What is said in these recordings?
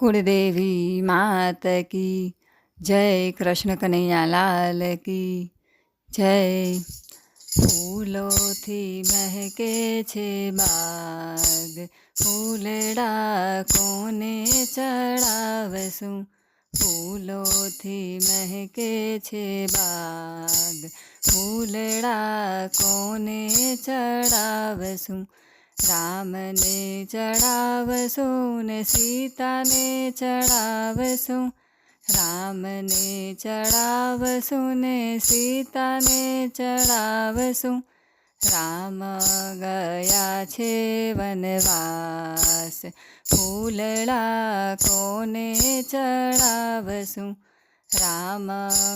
कुलदेवी मात की जय। कृष्ण कन्हैया लाल की जय। फूलोथी महके छे बाग, फूलड़ा कोने चढ़ावसूं। फूलोथी महके छे बाग, फूलड़ा कोने चढ़ावसूं। राम ने चढ़ावसूं ने सीता ने चढ़ावसूं। राम ने चढ़ावसूं ने सीता ने चढ़ावसूं। राम गया छे वनवास, फूलड़ा कोने चढ़ावसूं। राम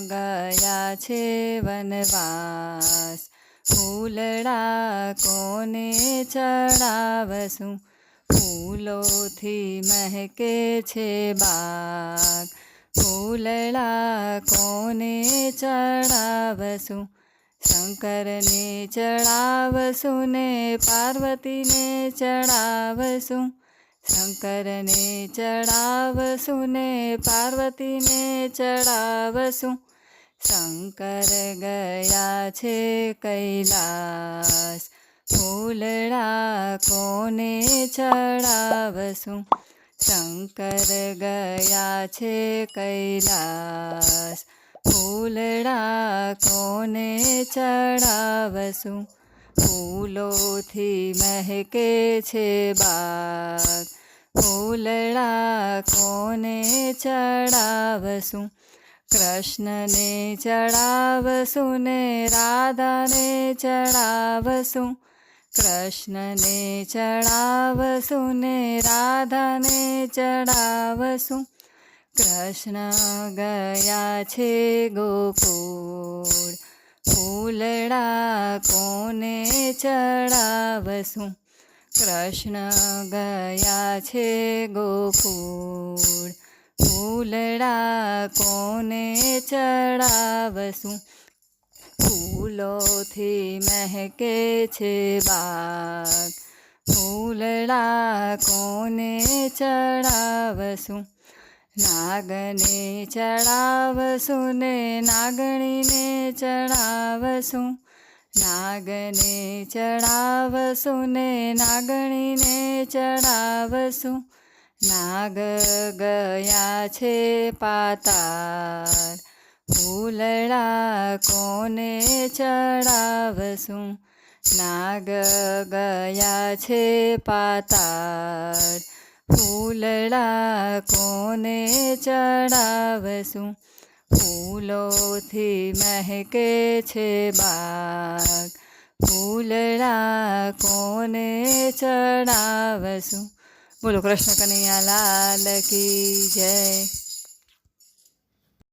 गया छे वनवास, फूलड़ा कोने चढ़ावसूं। फूलोथी महके छे बाग, फूलड़ा कोने चढ़ावसूं। शंकर ने चढ़ावसूं ने पार्वती ने चढ़ावसूं। शंकर ने चढ़ावसूं ने पार्वती ने चढ़ावसूं। शंकर गया छे कैलास, फूलड़ा कोने चढ़ावसूं। शंकर गया छे कैलास, फूलड़ा कोने चढ़ावसूं। फूलोथी महके छे बाग, फूलड़ा कोने चढ़ावसूं। कृष्ण ने चढ़ावसूं ने राधा ने चढ़ावसूं। कृष्ण ने चढ़ावसूं ने राधा ने चढ़ावसूं। कृष्ण गया छे गोकुळ, फूलड़ा कोने चढ़ावसूं। कृष्ण गया छे गोकुळ, फूलड़ा कोने चढ़ावसूं। फूलोथी महके छे बाग, फूलड़ा कोने चढ़ावसूं। नागने चढ़ावसूं ने नागणी ने चढ़ावसूं। नागने चढ़ावसूं ने नागणी ने चढ़ावसूं। नाग गया छे पाताल, फूलड़ा कोने चढ़ावसूं। नाग गया छे पाताल, फूलड़ा कोने चढ़ावसूं। फूलोथी महके छे बाग, फूलड़ा कोने चढ़ावसूं। बोलो कृष्ण कन्हैया लाल की जय।